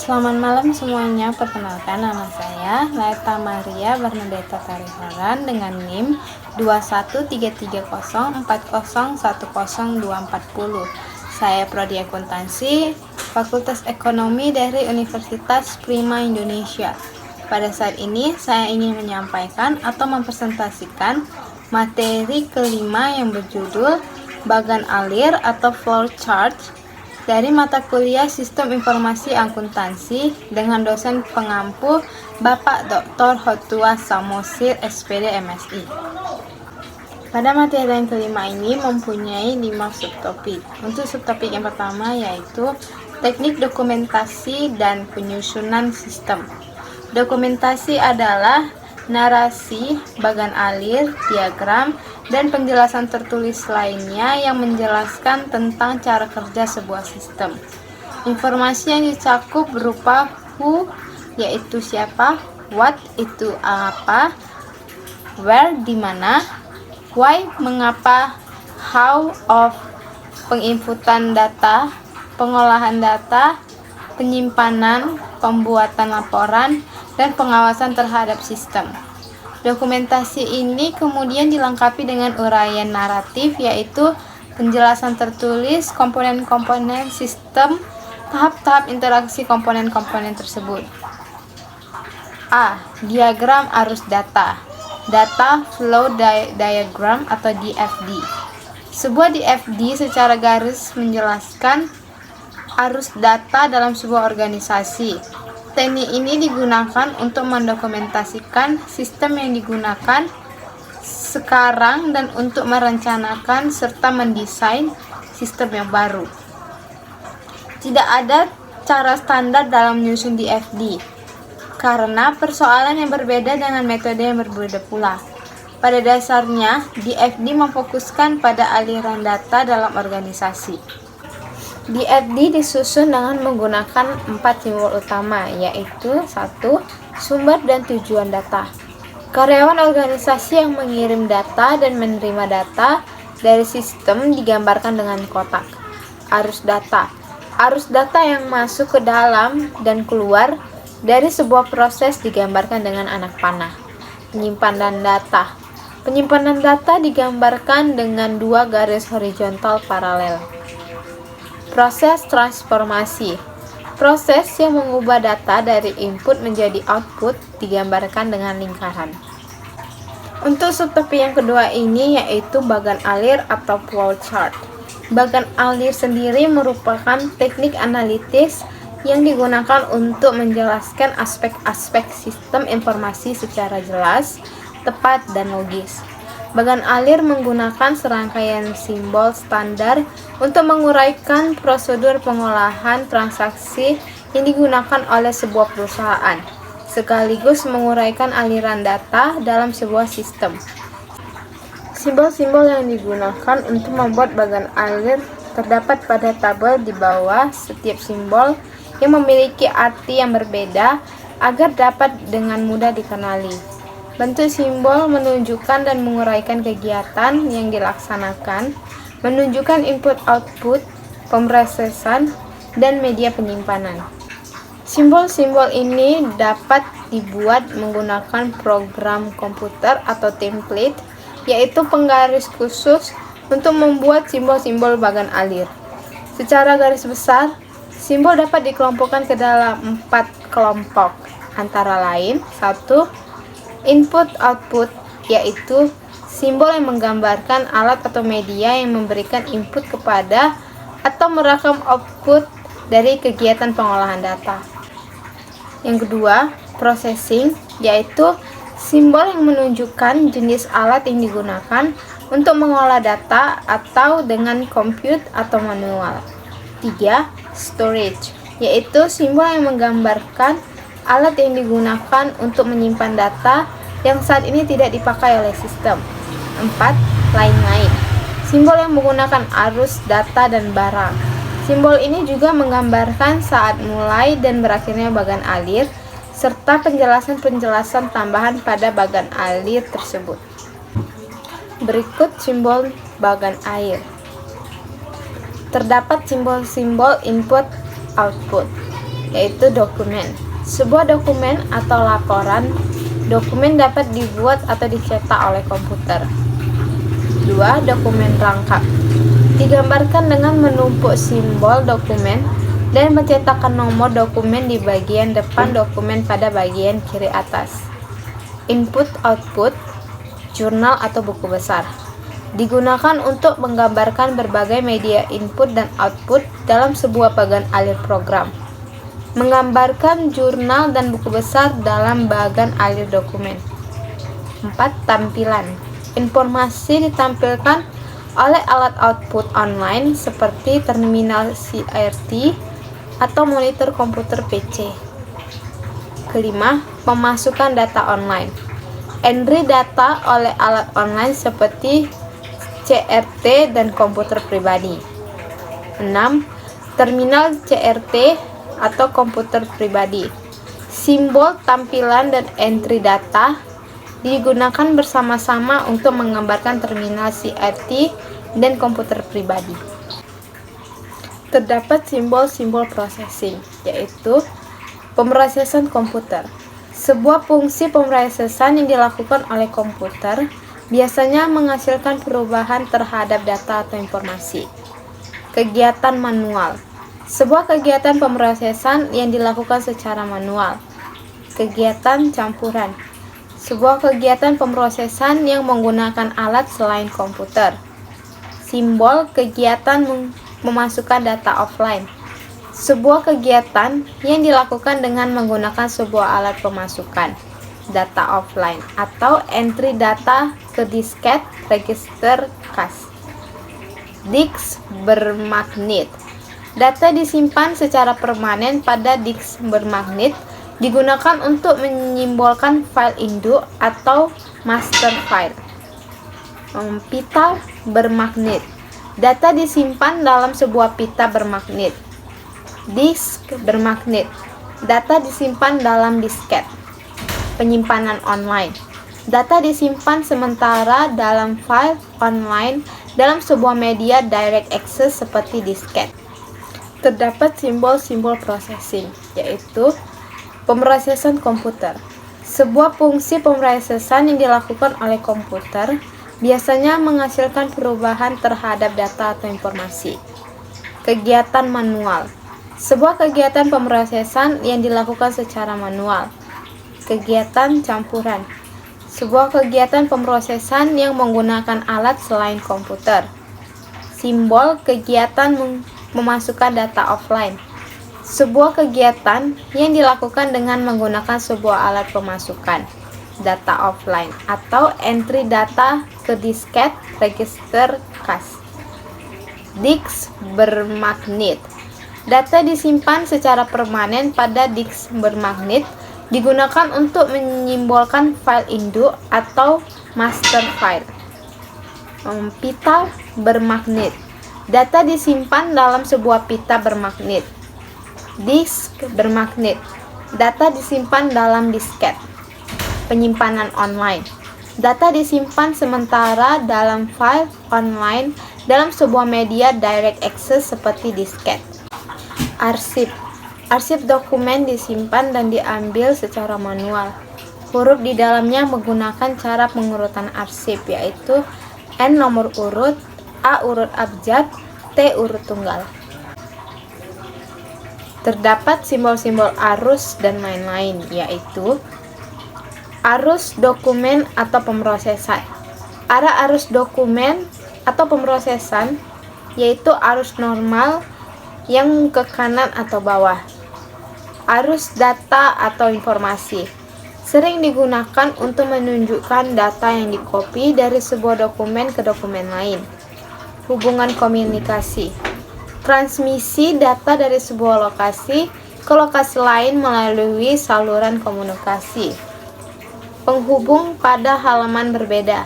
Selamat malam semuanya, perkenalkan nama saya Laeta Maria Bernadetta Tariharan dengan NIM 2133040102440. Saya Prodi Akuntansi, Fakultas Ekonomi dari Universitas Prima Indonesia. Pada saat ini saya ingin menyampaikan atau mempresentasikan materi kelima yang berjudul Bagan Alir atau Flowchart dari mata kuliah Sistem Informasi Akuntansi dengan dosen pengampu Bapak Dr. Hotua Samosir SPD MSI. Pada materi yang kelima ini mempunyai 5 subtopik. Untuk subtopik yang pertama yaitu teknik dokumentasi dan penyusunan sistem. Dokumentasi adalah narasi, bagan alir, diagram, dan penjelasan tertulis lainnya yang menjelaskan tentang cara kerja sebuah sistem. Informasi yang dicakup berupa who, yaitu siapa, what, itu apa, where, di mana, why, mengapa, how, of, penginputan data, pengolahan data, penyimpanan, pembuatan laporan, dan pengawasan terhadap sistem. Dokumentasi ini kemudian dilengkapi dengan uraian naratif, yaitu penjelasan tertulis komponen-komponen sistem, tahap-tahap interaksi komponen-komponen tersebut. A. Diagram arus data. Data Flow Diagram atau DFD. Sebuah DFD secara garis menjelaskan arus data dalam sebuah organisasi. Teknik ini digunakan untuk mendokumentasikan sistem yang digunakan sekarang dan untuk merencanakan serta mendesain sistem yang baru. Tidak ada cara standar dalam menyusun DFD, karena persoalan yang berbeda dengan metode yang berbeda pula. Pada dasarnya, DFD memfokuskan pada aliran data dalam organisasi. DFD disusun dengan menggunakan 4 simbol utama, yaitu 1. Sumber dan tujuan data. Karyawan organisasi yang mengirim data dan menerima data dari sistem digambarkan dengan kotak. Arus data. Arus data yang masuk ke dalam dan keluar dari sebuah proses digambarkan dengan anak panah. Penyimpanan data. Penyimpanan data digambarkan dengan 2 garis horizontal paralel. Proses transformasi. Proses yang mengubah data dari input menjadi output digambarkan dengan lingkaran. Untuk subtopik yang kedua ini yaitu bagan alir atau flowchart. Bagan alir sendiri merupakan teknik analitis yang digunakan untuk menjelaskan aspek-aspek sistem informasi secara jelas, tepat, dan logis. Bagan alir menggunakan serangkaian simbol standar untuk menguraikan prosedur pengolahan transaksi yang digunakan oleh sebuah perusahaan, sekaligus menguraikan aliran data dalam sebuah sistem. Simbol-simbol yang digunakan untuk membuat bagan alir terdapat pada tabel di bawah. Setiap simbol yang memiliki arti yang berbeda agar dapat dengan mudah dikenali. Bentuk simbol menunjukkan dan menguraikan kegiatan yang dilaksanakan, menunjukkan input-output, pemrosesan, dan media penyimpanan. Simbol-simbol ini dapat dibuat menggunakan program komputer atau template, yaitu penggaris khusus untuk membuat simbol-simbol bagan alir. Secara garis besar, simbol dapat dikelompokkan ke dalam 4 kelompok, antara lain 1. Input-output, yaitu simbol yang menggambarkan alat atau media yang memberikan input kepada atau merekam output dari kegiatan pengolahan data. Yang kedua, processing, yaitu simbol yang menunjukkan jenis alat yang digunakan untuk mengolah data atau dengan compute atau manual. 3. Storage, yaitu simbol yang menggambarkan alat yang digunakan untuk menyimpan data yang saat ini tidak dipakai oleh sistem. 4. Lain-lain, simbol yang menggunakan arus data dan barang. Simbol ini juga menggambarkan saat mulai dan berakhirnya bagan alir, serta penjelasan-penjelasan tambahan pada bagan alir tersebut. Berikut simbol bagan air. Terdapat simbol-simbol input, output. yaitu dokumen. Sebuah dokumen atau laporan dokumen dapat dibuat atau dicetak oleh komputer. 2. Dokumen rangkap. Digambarkan dengan menumpuk simbol dokumen dan mencetakkan nomor dokumen di bagian depan dokumen pada bagian kiri atas. Input-output, jurnal atau buku besar. Digunakan untuk menggambarkan berbagai media input dan output dalam sebuah bagan alir program. Menggambarkan jurnal dan buku besar dalam bagan alir dokumen. 4. Tampilan. Informasi ditampilkan oleh alat output online seperti terminal CRT atau monitor komputer PC. Kelima, pemasukan data online. Entry data oleh alat online seperti CRT dan komputer pribadi. 6. Terminal CRT atau komputer pribadi. Simbol tampilan dan entry data digunakan bersama-sama untuk menggambarkan terminal CRT dan komputer pribadi. Terdapat simbol-simbol processing, yaitu pemrosesan komputer. Sebuah fungsi pemrosesan yang dilakukan oleh komputer biasanya menghasilkan perubahan terhadap data atau informasi. Kegiatan manual. Sebuah kegiatan pemrosesan yang dilakukan secara manual. Kegiatan campuran. Sebuah kegiatan pemrosesan yang menggunakan alat selain komputer. Simbol kegiatan memasukkan data offline. Sebuah kegiatan yang dilakukan dengan menggunakan sebuah alat pemasukan data offline atau entry data ke disket, register, kas. Disk bermagnet. Data disimpan secara permanen pada disk bermagnet digunakan untuk menyimbolkan file induk atau master file. Pita bermagnet. Data disimpan dalam sebuah pita bermagnet. Disk bermagnet. Data disimpan dalam disket. Penyimpanan online. Data disimpan sementara dalam file online dalam sebuah media direct access seperti disket. Terdapat simbol-simbol processing, yaitu pemrosesan komputer. Sebuah fungsi pemrosesan yang dilakukan oleh komputer biasanya menghasilkan perubahan terhadap data atau informasi. Kegiatan manual. Sebuah kegiatan pemrosesan yang dilakukan secara manual. Kegiatan campuran. Sebuah kegiatan pemrosesan yang menggunakan alat selain komputer. Simbol kegiatan memasukkan data offline. Sebuah kegiatan yang dilakukan dengan menggunakan sebuah alat pemasukan data offline atau entry data ke disket, register, kas. Disk bermagnet. Data disimpan secara permanen pada disk bermagnet digunakan untuk menyimbolkan file induk atau master file. Pita bermagnet. Data disimpan dalam sebuah pita bermagnet. Disk bermagnet. Data disimpan dalam disket. Penyimpanan online. Data disimpan sementara dalam file online dalam sebuah media direct access seperti disket. Arsip. Arsip dokumen disimpan dan diambil secara manual. Huruf di dalamnya menggunakan cara pengurutan arsip, yaitu N nomor urut, A urut abjad, T urut tunggal. Terdapat simbol-simbol arus dan lain-lain, yaitu arus dokumen atau pemrosesan. Arah arus dokumen atau pemrosesan yaitu arus normal yang ke kanan atau bawah. Arus data atau informasi sering digunakan untuk menunjukkan data yang dikopi dari sebuah dokumen ke dokumen lain. Hubungan komunikasi. Transmisi data dari sebuah lokasi ke lokasi lain melalui saluran komunikasi. Penghubung pada halaman berbeda.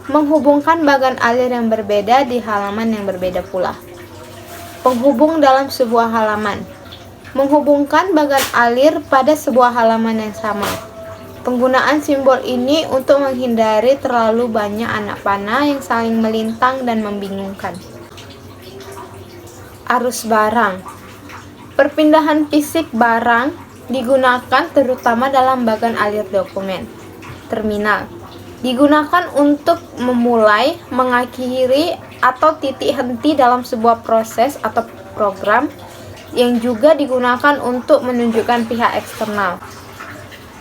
Menghubungkan bagan alir yang berbeda di halaman yang berbeda pula. Penghubung dalam sebuah halaman. Menghubungkan bagan alir pada sebuah halaman yang sama. Penggunaan simbol ini untuk menghindari terlalu banyak anak panah yang saling melintang dan membingungkan. Arus barang. Perpindahan fisik barang digunakan terutama dalam bagan alir dokumen. Terminal digunakan untuk memulai, mengakhiri, atau titik henti dalam sebuah proses atau program, yang juga digunakan untuk menunjukkan pihak eksternal.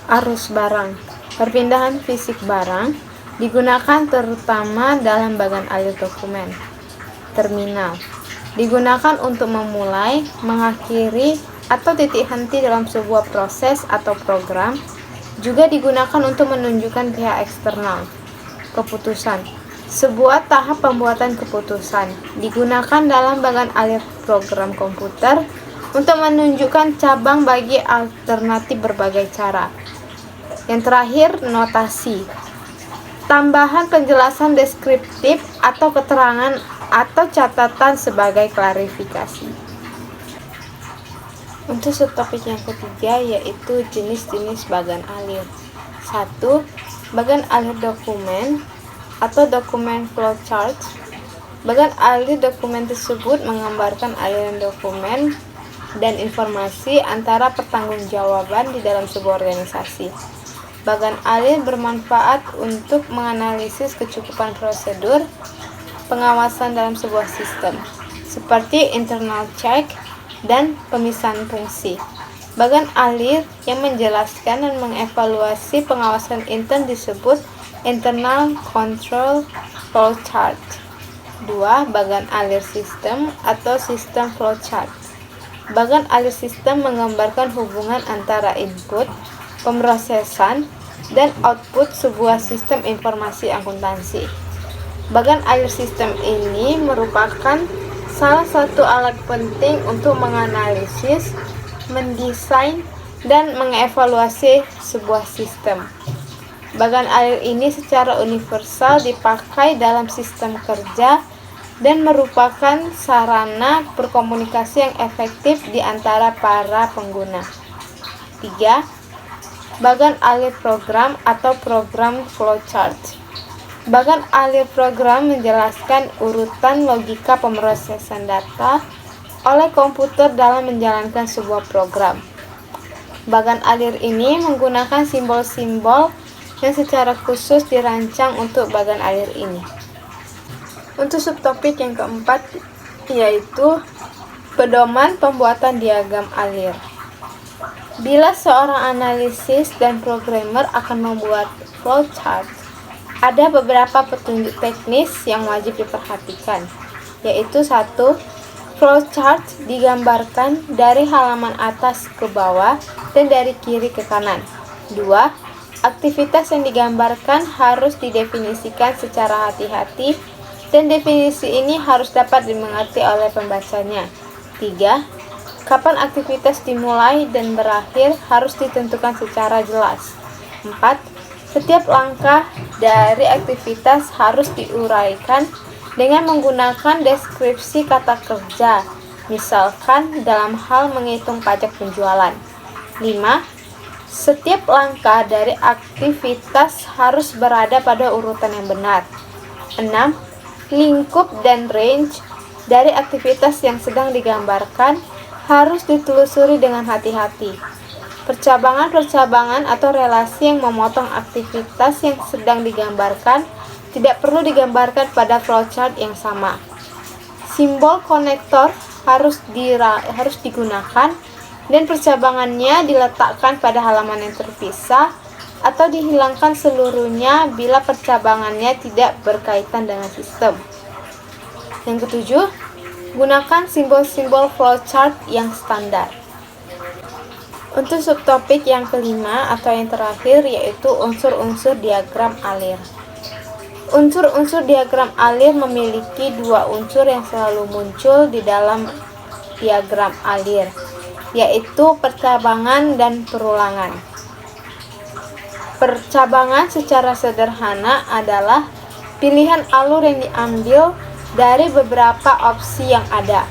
Arus barang. Perpindahan fisik barang digunakan terutama dalam bagan alir dokumen. Terminal digunakan untuk memulai, mengakhiri, atau titik henti dalam sebuah proses atau program, juga digunakan untuk menunjukkan pihak eksternal. Keputusan. Sebuah tahap pembuatan keputusan digunakan dalam bagan alir program komputer untuk menunjukkan cabang bagi alternatif berbagai cara. Yang terakhir, notasi. Tambahan penjelasan deskriptif atau keterangan atau catatan sebagai klarifikasi. Untuk subtopik yang ketiga yaitu jenis-jenis bagan alir. 1. Bagan alir dokumen atau dokumen flowchart. Bagan alir dokumen tersebut menggambarkan aliran dokumen dan informasi antara pertanggungjawaban di dalam sebuah organisasi. Bagan alir bermanfaat untuk menganalisis kecukupan prosedur pengawasan dalam sebuah sistem, seperti internal check dan pemisahan fungsi. Bagan alir yang menjelaskan dan mengevaluasi pengawasan intern disebut internal control flowchart. 2. Bagan alir sistem atau sistem flowchart. Bagan alir sistem menggambarkan hubungan antara input, pemrosesan, dan output sebuah sistem informasi akuntansi. Bagan alir sistem ini merupakan salah satu alat penting untuk menganalisis, mendesain, dan mengevaluasi sebuah sistem. Bagan alir ini secara universal dipakai dalam sistem kerja dan merupakan sarana berkomunikasi yang efektif di antara para pengguna. 3. Bagan alir program atau program flowchart. Bagan alir program menjelaskan urutan logika pemrosesan data oleh komputer dalam menjalankan sebuah program. Bagan alir ini menggunakan simbol-simbol yang secara khusus dirancang untuk bagan alir ini. Untuk subtopik yang keempat yaitu pedoman pembuatan diagram alir. Bila seorang analisis dan programmer akan membuat flowchart, ada beberapa petunjuk teknis yang wajib diperhatikan, yaitu 1. Flowchart digambarkan dari halaman atas ke bawah dan dari kiri ke kanan. 2. Aktivitas yang digambarkan harus didefinisikan secara hati-hati dan definisi ini harus dapat dimengerti oleh pembacanya. 3. Kapan aktivitas dimulai dan berakhir harus ditentukan secara jelas. 4. Setiap langkah dari aktivitas harus diuraikan dengan menggunakan deskripsi kata kerja, misalkan dalam hal menghitung pajak penjualan. 5. Setiap langkah dari aktivitas harus berada pada urutan yang benar. 6. Lingkup dan range dari aktivitas yang sedang digambarkan harus ditelusuri dengan hati-hati. Percabangan-percabangan atau relasi yang memotong aktivitas yang sedang digambarkan tidak perlu digambarkan pada flowchart yang sama. Simbol konektor harus digunakan dan percabangannya diletakkan pada halaman yang terpisah atau dihilangkan seluruhnya bila percabangannya tidak berkaitan dengan sistem. Yang ketujuh, gunakan simbol-simbol flowchart yang standar. Untuk subtopik yang kelima atau yang terakhir yaitu unsur-unsur diagram alir. Unsur-unsur diagram alir memiliki dua unsur yang selalu muncul di dalam diagram alir, yaitu percabangan dan perulangan. Percabangan secara sederhana adalah pilihan alur yang diambil dari beberapa opsi yang ada,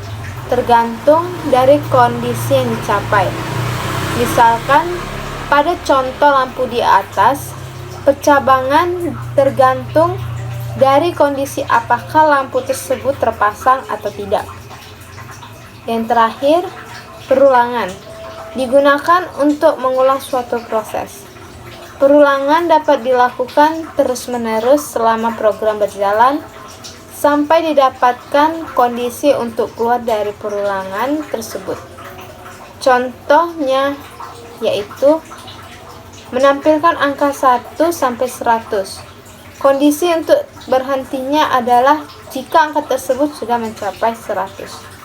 tergantung dari kondisi yang dicapai. Misalkan, pada contoh lampu di atas, percabangan tergantung dari kondisi apakah lampu tersebut terpasang atau tidak. Yang terakhir, Perulangan digunakan untuk mengulang suatu proses. Perulangan dapat dilakukan terus-menerus selama program berjalan sampai didapatkan kondisi untuk keluar dari perulangan tersebut. Contohnya yaitu menampilkan angka 1 sampai 100. Kondisi untuk berhentinya adalah jika angka tersebut sudah mencapai 100.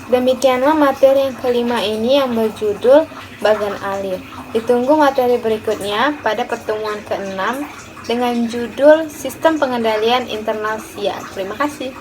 Demikianlah materi yang kelima ini yang berjudul bagan alir. Ditunggu materi berikutnya pada pertemuan ke-6 dengan judul Sistem Pengendalian Internal SIA. Terima kasih.